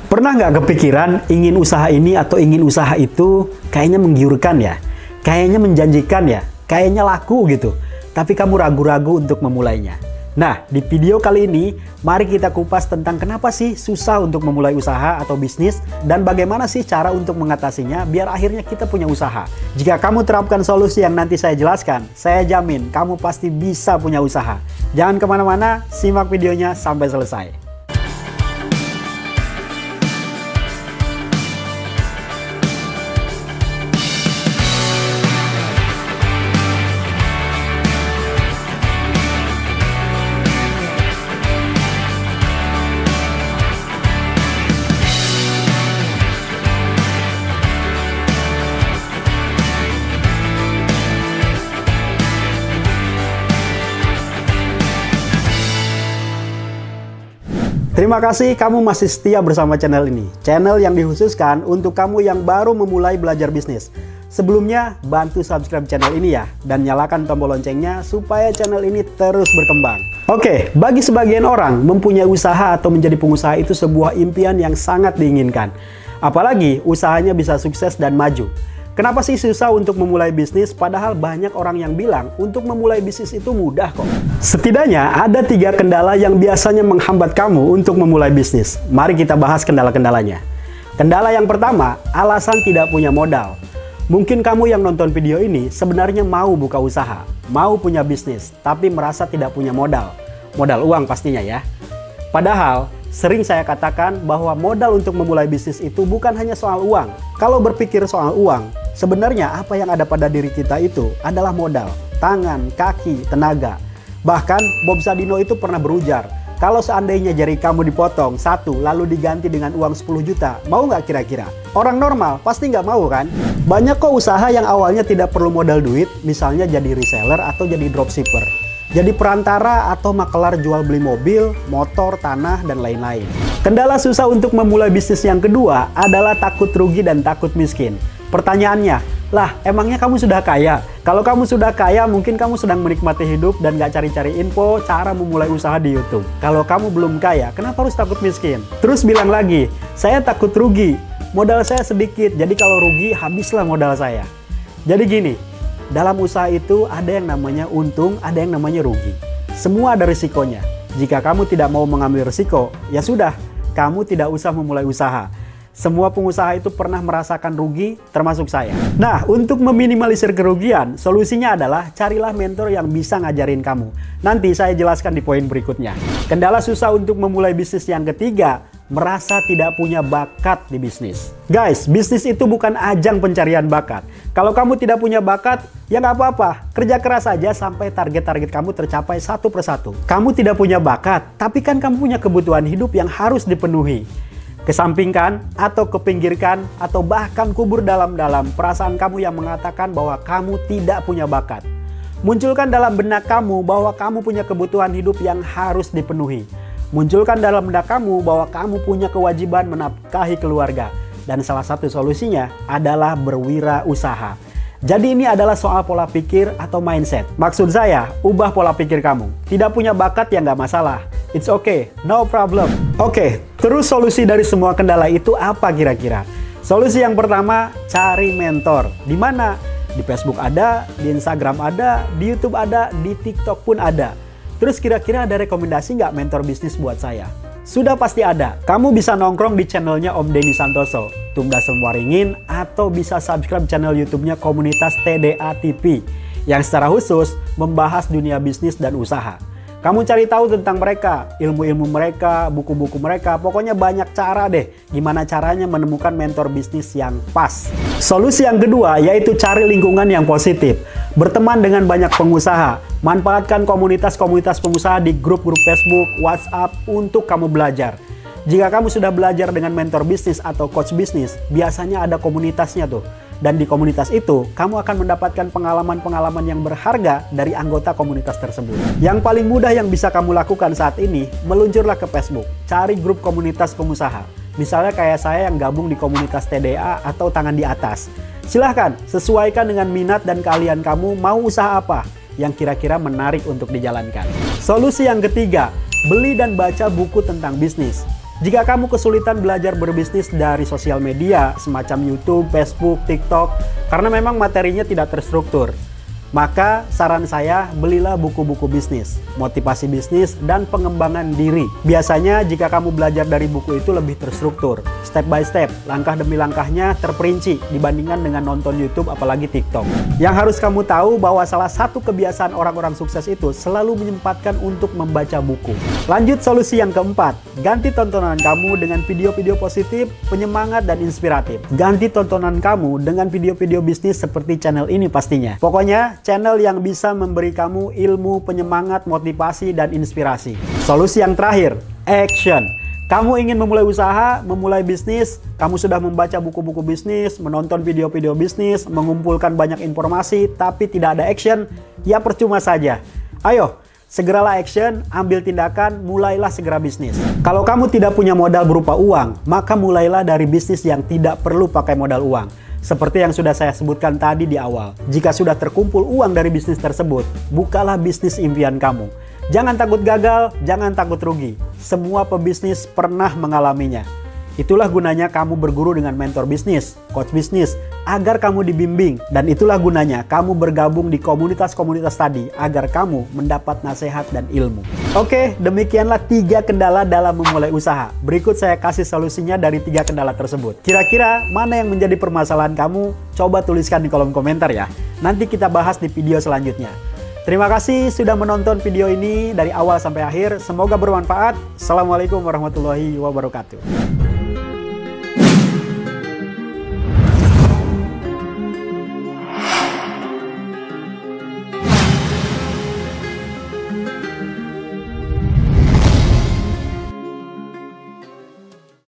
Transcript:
Pernah nggak kepikiran ingin usaha ini atau ingin usaha itu kayaknya menggiurkan ya? Kayaknya menjanjikan ya? Kayaknya laku gitu. Tapi kamu ragu-ragu untuk memulainya. Nah, di video kali ini, mari kita kupas tentang kenapa sih susah untuk memulai usaha atau bisnis dan bagaimana sih cara untuk mengatasinya biar akhirnya kita punya usaha. Jika kamu terapkan solusi yang nanti saya jelaskan, saya jamin kamu pasti bisa punya usaha. Jangan kemana-mana, simak videonya sampai selesai. Terima kasih kamu masih setia bersama channel ini. Channel yang dikhususkan untuk kamu yang baru memulai belajar bisnis. Sebelumnya, bantu subscribe channel ini ya. Dan nyalakan tombol loncengnya supaya channel ini terus berkembang. Oke, bagi sebagian orang, mempunyai usaha atau menjadi pengusaha itu sebuah impian yang sangat diinginkan. Apalagi usahanya bisa sukses dan maju. Kenapa sih susah untuk memulai bisnis padahal banyak orang yang bilang untuk memulai bisnis itu mudah kok? Setidaknya ada 3 kendala yang biasanya menghambat kamu untuk memulai bisnis. Mari kita bahas kendala-kendalanya. Kendala yang pertama, alasan tidak punya modal. Mungkin kamu yang nonton video ini sebenarnya mau buka usaha, mau punya bisnis, tapi merasa tidak punya modal. Modal uang pastinya ya. Padahal, sering saya katakan bahwa modal untuk memulai bisnis itu bukan hanya soal uang. Kalau berpikir soal uang, sebenarnya apa yang ada pada diri kita itu adalah modal. Tangan, kaki, tenaga. Bahkan Bob Sadino itu pernah berujar, kalau seandainya jari kamu dipotong 1 lalu diganti dengan uang 10 juta, mau nggak kira-kira? Orang normal pasti nggak mau kan? Banyak kok usaha yang awalnya tidak perlu modal duit, misalnya jadi reseller atau jadi dropshipper. Jadi perantara atau makelar jual beli mobil, motor, tanah, dan lain-lain. Kendala susah untuk memulai bisnis yang kedua adalah takut rugi dan takut miskin. Pertanyaannya, lah emangnya kamu sudah kaya? Kalau kamu sudah kaya mungkin kamu sedang menikmati hidup dan gak cari-cari info cara memulai usaha di YouTube. Kalau kamu belum kaya, kenapa harus takut miskin? Terus bilang lagi, saya takut rugi, modal saya sedikit, jadi kalau rugi habislah modal saya. Jadi gini, dalam usaha itu ada yang namanya untung, ada yang namanya rugi. Semua ada risikonya. Jika kamu tidak mau mengambil risiko, ya sudah, kamu tidak usah memulai usaha. Semua pengusaha itu pernah merasakan rugi, termasuk saya. Nah, untuk meminimalisir kerugian, solusinya adalah carilah mentor yang bisa ngajarin kamu. Nanti saya jelaskan di poin berikutnya. Kendala susah untuk memulai bisnis yang ketiga, merasa tidak punya bakat di bisnis. Guys, bisnis itu bukan ajang pencarian bakat. Kalau kamu tidak punya bakat, ya nggak apa-apa. Kerja keras saja sampai target-target kamu tercapai satu persatu. Kamu tidak punya bakat, tapi kan kamu punya kebutuhan hidup yang harus dipenuhi. Kesampingkan, atau kepinggirkan, atau bahkan kubur dalam-dalam perasaan kamu yang mengatakan bahwa kamu tidak punya bakat. Munculkan dalam benak kamu bahwa kamu punya kebutuhan hidup yang harus dipenuhi. Munculkan dalam benak kamu bahwa kamu punya kewajiban menafkahi keluarga. Dan salah satu solusinya adalah berwirausaha. Jadi ini adalah soal pola pikir atau mindset. Maksud saya, ubah pola pikir kamu. Tidak punya bakat ya nggak masalah. It's okay, no problem. Oke, terus solusi dari semua kendala itu apa kira-kira? Solusi yang pertama, cari mentor. Di mana? Di Facebook ada, di Instagram ada, di YouTube ada, di TikTok pun ada. Terus kira-kira ada rekomendasi nggak mentor bisnis buat saya? Sudah pasti ada. Kamu bisa nongkrong di channelnya Om Denny Santoso, Tumda Semua Ringin, atau bisa subscribe channel YouTube-nya Komunitas TDA TV yang secara khusus membahas dunia bisnis dan usaha. Kamu cari tahu tentang mereka, ilmu-ilmu mereka, buku-buku mereka, pokoknya banyak cara deh gimana caranya menemukan mentor bisnis yang pas. Solusi yang kedua yaitu cari lingkungan yang positif. Berteman dengan banyak pengusaha, manfaatkan komunitas-komunitas pengusaha di grup-grup Facebook, WhatsApp untuk kamu belajar. Jika kamu sudah belajar dengan mentor bisnis atau coach bisnis, biasanya ada komunitasnya tuh. Dan di komunitas itu, kamu akan mendapatkan pengalaman-pengalaman yang berharga dari anggota komunitas tersebut. Yang paling mudah yang bisa kamu lakukan saat ini, meluncurlah ke Facebook. Cari grup komunitas pengusaha. Misalnya kayak saya yang gabung di komunitas TDA atau Tangan di Atas. Silahkan, sesuaikan dengan minat dan keahlian kamu mau usaha apa yang kira-kira menarik untuk dijalankan. Solusi yang ketiga, beli dan baca buku tentang bisnis. Jika kamu kesulitan belajar berbisnis dari sosial media semacam YouTube, Facebook, TikTok, karena memang materinya tidak terstruktur, maka saran saya, belilah buku-buku bisnis, motivasi bisnis, dan pengembangan diri. Biasanya jika kamu belajar dari buku itu lebih terstruktur, step by step, langkah demi langkahnya terperinci dibandingkan dengan nonton YouTube apalagi TikTok. Yang harus kamu tahu bahwa salah satu kebiasaan orang-orang sukses itu selalu menyempatkan untuk membaca buku. Lanjut solusi yang keempat, ganti tontonan kamu dengan video-video positif, penyemangat, dan inspiratif. Ganti tontonan kamu dengan video-video bisnis seperti channel ini pastinya. Pokoknya channel yang bisa memberi kamu ilmu, penyemangat, motivasi, dan inspirasi. Solusi yang terakhir, action. Kamu ingin memulai usaha, memulai bisnis, kamu sudah membaca buku-buku bisnis, menonton video-video bisnis, mengumpulkan banyak informasi, tapi tidak ada action, ya percuma saja. Ayo, segeralah action, ambil tindakan, mulailah segera bisnis. Kalau kamu tidak punya modal berupa uang, maka mulailah dari bisnis yang tidak perlu pakai modal uang. Seperti yang sudah saya sebutkan tadi di awal, jika sudah terkumpul uang dari bisnis tersebut, bukalah bisnis impian kamu. Jangan takut gagal, jangan takut rugi. Semua pebisnis pernah mengalaminya. Itulah gunanya kamu berguru dengan mentor bisnis, coach bisnis, agar kamu dibimbing. Dan itulah gunanya kamu bergabung di komunitas-komunitas tadi, agar kamu mendapat nasihat dan ilmu. Oke, demikianlah 3 kendala dalam memulai usaha. Berikut saya kasih solusinya dari 3 kendala tersebut. Kira-kira mana yang menjadi permasalahan kamu? Coba tuliskan di kolom komentar ya. Nanti kita bahas di video selanjutnya. Terima kasih sudah menonton video ini dari awal sampai akhir. Semoga bermanfaat. Assalamualaikum warahmatullahi wabarakatuh.